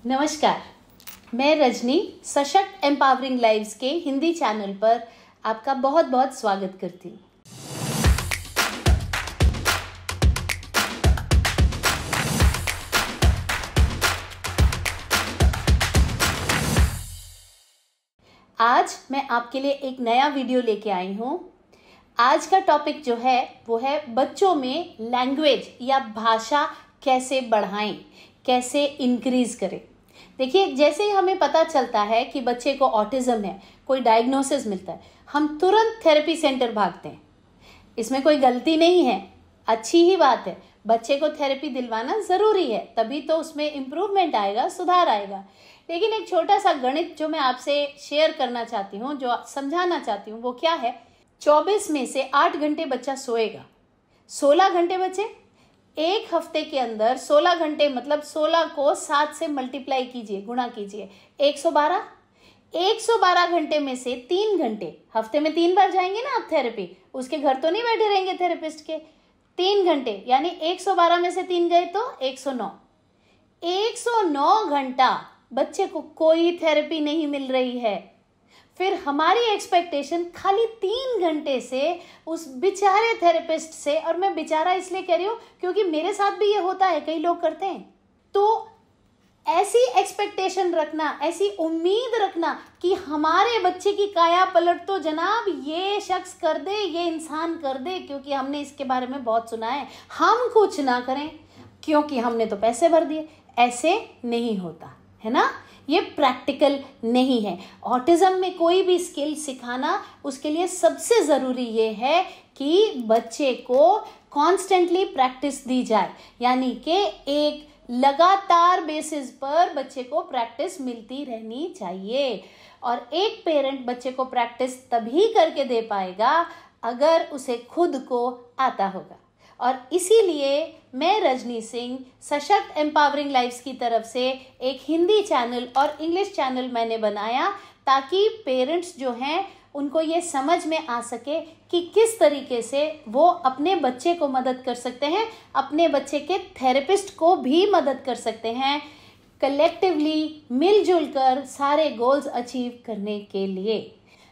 नमस्कार, मैं रजनी सशक्त एम्पावरिंग लाइव्स के हिंदी चैनल पर आपका बहुत बहुत स्वागत करती हूँ। आज मैं आपके लिए एक नया वीडियो लेके आई हूँ। आज का टॉपिक जो है वो है बच्चों में लैंग्वेज या भाषा कैसे बढ़ाएं, कैसे इंक्रीज करें। देखिए, जैसे ही हमें पता चलता है कि बच्चे को ऑटिज्म है, कोई डायग्नोसिस मिलता है, हम तुरंत थेरेपी सेंटर भागते हैं। इसमें कोई गलती नहीं है, अच्छी ही बात है। बच्चे को थेरेपी दिलवाना ज़रूरी है, तभी तो उसमें इम्प्रूवमेंट आएगा, सुधार आएगा। लेकिन एक छोटा सा गणित जो मैं आपसे शेयर करना चाहती हूँ, जो समझाना चाहती हूँ, वो क्या है। 24 में से 8 घंटे बच्चा सोएगा, 16 घंटे बचे। एक हफ्ते के अंदर 16 घंटे मतलब 16 को 7 से मल्टीप्लाई कीजिए, गुणा कीजिए, 112। 112 घंटे में से 3 घंटे, हफ्ते में 3 बार जाएंगे ना आप थेरेपी, उसके घर तो नहीं बैठे रहेंगे थेरेपिस्ट के। 3 घंटे यानी 112 में से 3 गए तो 109। 109 घंटा बच्चे को कोई थेरेपी नहीं मिल रही है। फिर हमारी एक्सपेक्टेशन खाली 3 घंटे से उस बेचारे थेरेपिस्ट से, और मैं बेचारा इसलिए कह रही हूँ क्योंकि मेरे साथ भी ये होता है, कई लोग करते हैं। तो ऐसी एक्सपेक्टेशन रखना, ऐसी उम्मीद रखना कि हमारे बच्चे की काया पलट तो जनाब ये शख्स कर दे, ये इंसान कर दे, क्योंकि हमने इसके बारे में बहुत सुना है, हम कुछ ना करें क्योंकि हमने तो पैसे भर दिए। ऐसे नहीं होता है ना, ये प्रैक्टिकल नहीं है। ऑटिज्म में कोई भी स्किल सिखाना, उसके लिए सबसे ज़रूरी ये है कि बच्चे को कॉन्स्टेंटली प्रैक्टिस दी जाए, यानी कि एक लगातार बेसिस पर बच्चे को प्रैक्टिस मिलती रहनी चाहिए। और एक पेरेंट बच्चे को प्रैक्टिस तभी करके दे पाएगा अगर उसे खुद को आता होगा। और इसीलिए मैं रजनी सिंह सशक्त एम्पावरिंग लाइव्स की तरफ से एक हिंदी चैनल और इंग्लिश चैनल मैंने बनाया, ताकि पेरेंट्स जो हैं उनको ये समझ में आ सके कि किस तरीके से वो अपने बच्चे को मदद कर सकते हैं, अपने बच्चे के थेरेपिस्ट को भी मदद कर सकते हैं, कलेक्टिवली मिलजुल कर सारे गोल्स अचीव करने के लिए।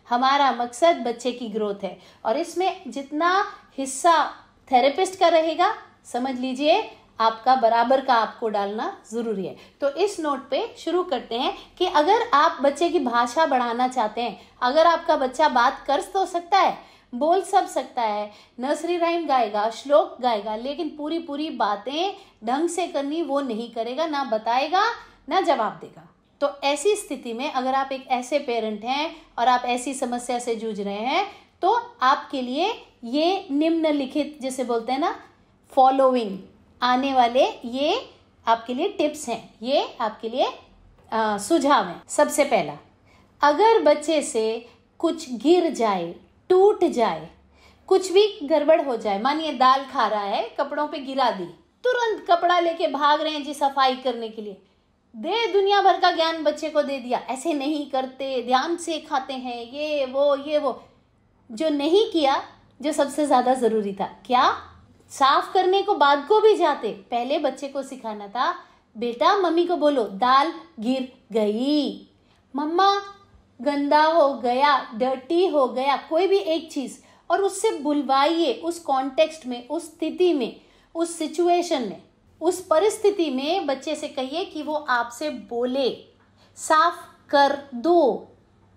हमारा मकसद बच्चे की ग्रोथ है, और इसमें जितना हिस्सा थेरेपिस्ट का रहेगा, समझ लीजिए आपका बराबर का आपको डालना जरूरी है। तो इस नोट पे शुरू करते हैं कि अगर आप बच्चे की भाषा बढ़ाना चाहते हैं, अगर आपका बच्चा बात कर तो सकता है, बोल सब सकता है, नर्सरी राइम गाएगा, श्लोक गाएगा, लेकिन पूरी पूरी बातें ढंग से करनी वो नहीं करेगा, ना बताएगा ना जवाब देगा। तो ऐसी स्थिति में अगर आप एक ऐसे पेरेंट हैं और आप ऐसी समस्या से जूझ रहे हैं, तो आपके लिए ये निम्नलिखित, जैसे बोलते हैं ना, फॉलोइंग आने वाले ये आपके लिए टिप्स हैं, ये आपके लिए सुझाव हैं। सबसे पहला, अगर बच्चे से कुछ गिर जाए, टूट जाए, कुछ भी गड़बड़ हो जाए, मानिए दाल खा रहा है, कपड़ों पे गिरा दी, तुरंत कपड़ा लेके भाग रहे हैं जी सफाई करने के लिए, दे दुनिया भर का ज्ञान बच्चे को दे दिया। ऐसे नहीं करते, ध्यान से खाते हैं, ये वो जो नहीं किया, जो सबसे ज्यादा जरूरी था, क्या साफ करने को बाद को भी जाते, पहले बच्चे को सिखाना था, बेटा मम्मी को बोलो दाल गिर गई, मम्मा गंदा हो गया, डर्टी हो गया, कोई भी एक चीज, और उससे बुलवाइए उस कॉन्टेक्स्ट में, उस स्थिति में, उस सिचुएशन में, उस परिस्थिति में बच्चे से कहिए कि वो आपसे बोले, साफ कर दो,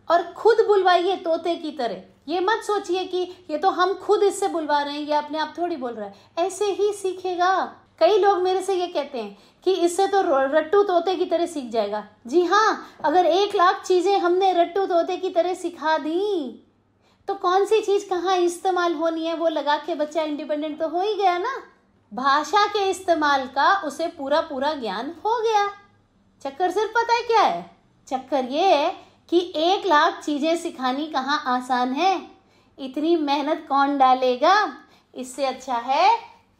और खुद बुलवाइए तोते की तरह। ये मत सोचिए कि ये तो हम खुद इससे बुलवा रहे हैं, ये अपने आप थोड़ी बोल रहा है, ऐसे ही सीखेगा। कई लोग मेरे से ये कहते हैं कि इससे तो रट्टू तोते की तरह सीख जाएगा। जी हाँ, अगर 1 लाख चीजें हमने रट्टू तोते की तरह सिखा दी, तो कौन सी चीज कहाँ इस्तेमाल होनी है वो लगा के बच्चा इंडिपेंडेंट तो हो ही गया ना। भाषा के इस्तेमाल का उसे पूरा पूरा ज्ञान हो गया। चक्कर सिर्फ पता है क्या है, चक्कर ये है कि 1 लाख चीजें सिखानी कहाँ आसान है, इतनी मेहनत कौन डालेगा। इससे अच्छा है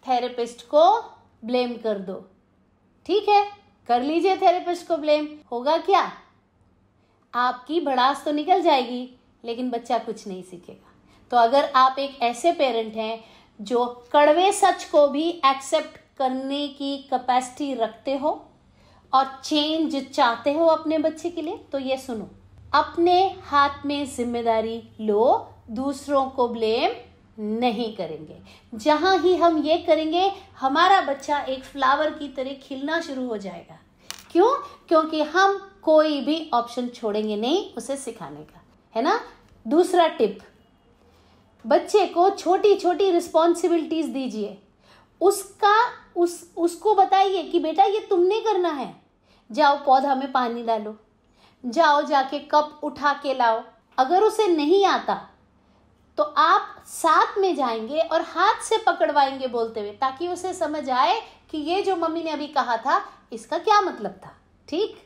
थेरेपिस्ट को ब्लेम कर दो। ठीक है, कर लीजिए थेरेपिस्ट को ब्लेम, होगा क्या, आपकी भड़ास तो निकल जाएगी, लेकिन बच्चा कुछ नहीं सीखेगा। तो अगर आप एक ऐसे पेरेंट हैं जो कड़वे सच को भी एक्सेप्ट करने की कैपेसिटी रखते हो और चेंज चाहते हो अपने बच्चे के लिए तो ये सुनो, अपने हाथ में जिम्मेदारी लो, दूसरों को ब्लेम नहीं करेंगे। जहां ही हम ये करेंगे हमारा बच्चा एक फ्लावर की तरह खिलना शुरू हो जाएगा। क्यों? क्योंकि हम कोई भी ऑप्शन छोड़ेंगे नहीं उसे सिखाने का, है ना। दूसरा टिप, बच्चे को छोटी छोटी रिस्पॉन्सिबिलिटीज दीजिए। उसको बताइए कि बेटा ये तुमने करना है, जाओ पौधा में पानी डालो, जाओ जाके कप उठा के लाओ। अगर उसे नहीं आता तो आप साथ में जाएंगे और हाथ से पकड़वाएंगे बोलते हुए, ताकि उसे समझ आए कि ये जो मम्मी ने अभी कहा था इसका क्या मतलब था। ठीक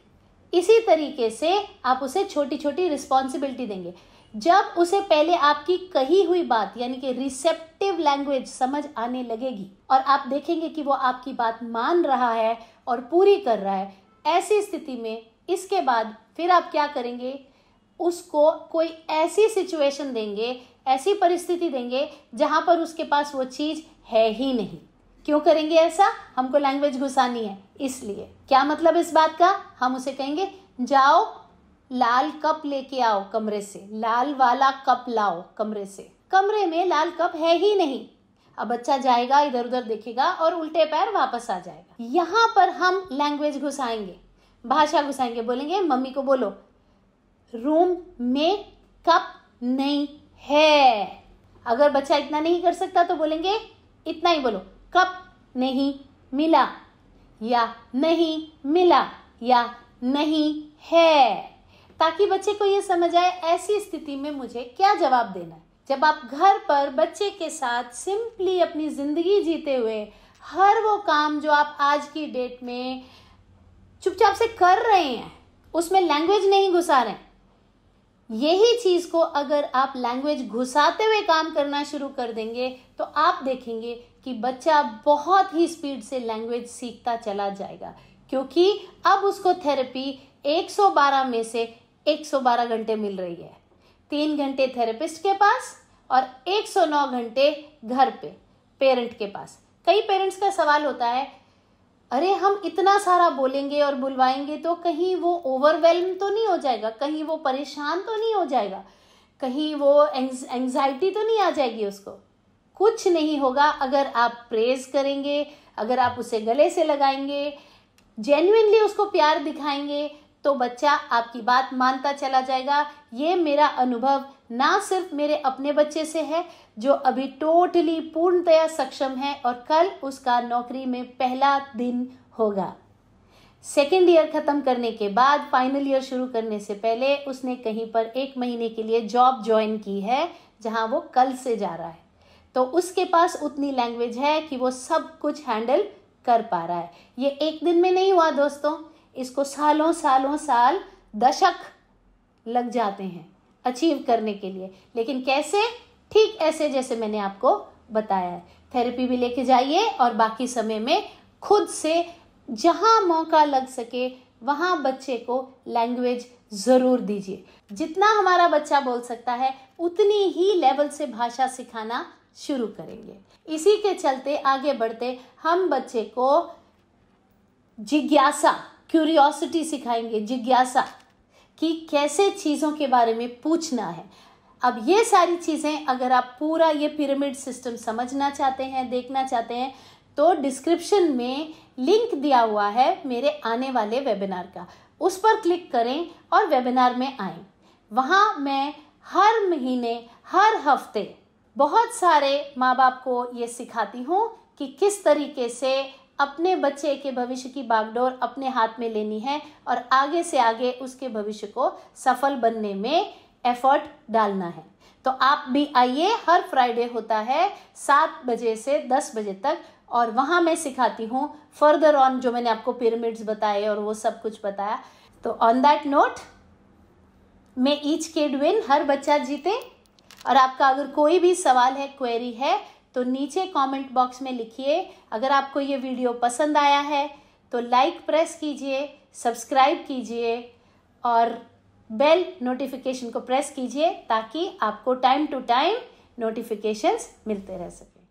इसी तरीके से आप उसे छोटी छोटी रिस्पॉन्सिबिलिटी देंगे। जब उसे पहले आपकी कही हुई बात यानी कि रिसेप्टिव लैंग्वेज समझ आने लगेगी और आप देखेंगे कि वो आपकी बात मान रहा है और पूरी कर रहा है, ऐसी स्थिति में इसके बाद फिर आप क्या करेंगे, उसको कोई ऐसी सिचुएशन देंगे, ऐसी परिस्थिति देंगे जहां पर उसके पास वो चीज है ही नहीं। क्यों करेंगे ऐसा? हमको लैंग्वेज घुसानी है इसलिए। क्या मतलब इस बात का? हम उसे कहेंगे जाओ लाल कप लेके आओ कमरे से, लाल वाला कप लाओ कमरे से। कमरे में लाल कप है ही नहीं। अब बच्चा जाएगा, इधर उधर देखेगा और उल्टे पैर वापस आ जाएगा। यहाँ पर हम लैंग्वेज घुसाएंगे, भाषा घुसाएंगे, बोलेंगे मम्मी को बोलो रूम में कप नहीं है। अगर बच्चा इतना नहीं कर सकता तो बोलेंगे इतना ही बोलो, कप नहीं मिला या नहीं मिला या नहीं है, ताकि बच्चे को ये समझ आए ऐसी स्थिति में मुझे क्या जवाब देना है। जब आप घर पर बच्चे के साथ सिंपली अपनी जिंदगी जीते हुए हर वो काम जो आप आज की डेट में चुपचाप से कर रहे हैं उसमें लैंग्वेज नहीं घुसा रहे हैं, यही चीज को अगर आप लैंग्वेज घुसाते हुए काम करना शुरू कर देंगे तो आप देखेंगे कि बच्चा बहुत ही स्पीड से लैंग्वेज सीखता चला जाएगा। क्योंकि अब उसको थेरेपी 112 में से 112 घंटे मिल रही है। 3 घंटे थेरेपिस्ट के पास और 109 घंटे घर पे पेरेंट के पास। कई पेरेंट्स का सवाल होता है, अरे हम इतना सारा बोलेंगे और बुलवाएंगे तो कहीं वो ओवरवेल्म तो नहीं हो जाएगा, कहीं वो परेशान तो नहीं हो जाएगा, कहीं वो एंजाइटी तो नहीं आ जाएगी उसको। कुछ नहीं होगा अगर आप प्रेज करेंगे, अगर आप उसे गले से लगाएंगे, जेन्युइनली उसको प्यार दिखाएंगे तो बच्चा आपकी बात मानता चला जाएगा। ये मेरा अनुभव ना सिर्फ मेरे अपने बच्चे से है जो अभी टोटली पूर्णतया सक्षम है और कल उसका नौकरी में पहला दिन होगा। 2nd ईयर खत्म करने के बाद फाइनल ईयर शुरू करने से पहले उसने कहीं पर 1 महीने के लिए जॉब ज्वाइन की है जहां वो कल से जा रहा है। तो उसके पास उतनी लैंग्वेज है कि वो सब कुछ हैंडल कर पा रहा है। ये एक दिन में नहीं हुआ दोस्तों, इसको सालों सालों साल दशक लग जाते हैं अचीव करने के लिए। लेकिन कैसे? ठीक ऐसे जैसे मैंने आपको बताया है। थेरेपी भी लेके जाइए और बाकी समय में खुद से जहां मौका लग सके वहां बच्चे को लैंग्वेज जरूर दीजिए। जितना हमारा बच्चा बोल सकता है उतनी ही लेवल से भाषा सिखाना शुरू करेंगे। इसी के चलते आगे बढ़ते हम बच्चे को जिज्ञासा, क्यूरियोसिटी सिखाएंगे, जिज्ञासा कि कैसे चीज़ों के बारे में पूछना है। अब ये सारी चीज़ें अगर आप पूरा ये पिरामिड सिस्टम समझना चाहते हैं, देखना चाहते हैं, तो डिस्क्रिप्शन में लिंक दिया हुआ है मेरे आने वाले वेबिनार का, उस पर क्लिक करें और वेबिनार में आएं। वहाँ मैं हर महीने, हर हफ्ते बहुत सारे माँ बाप को ये सिखाती हूँ कि किस तरीके से अपने बच्चे के भविष्य की बागडोर अपने हाथ में लेनी है और आगे से आगे उसके भविष्य को सफल बनने में एफर्ट डालना है। तो आप भी आइए, हर फ्राइडे होता है 7 बजे से 10 बजे तक और वहाँ मैं सिखाती हूँ फर्दर ऑन जो मैंने आपको पिरामिड्स बताए और वो सब कुछ बताया। तो on that note, may each kid win, हर बच्चा जीते। और आपका अगर कोई भी सवाल है, क्वेरी है, तो नीचे कमेंट बॉक्स में लिखिए। अगर आपको ये वीडियो पसंद आया है तो लाइक प्रेस कीजिए, सब्सक्राइब कीजिए और बेल नोटिफिकेशन को प्रेस कीजिए ताकि आपको टाइम टू टाइम नोटिफिकेशंस मिलते रह सके।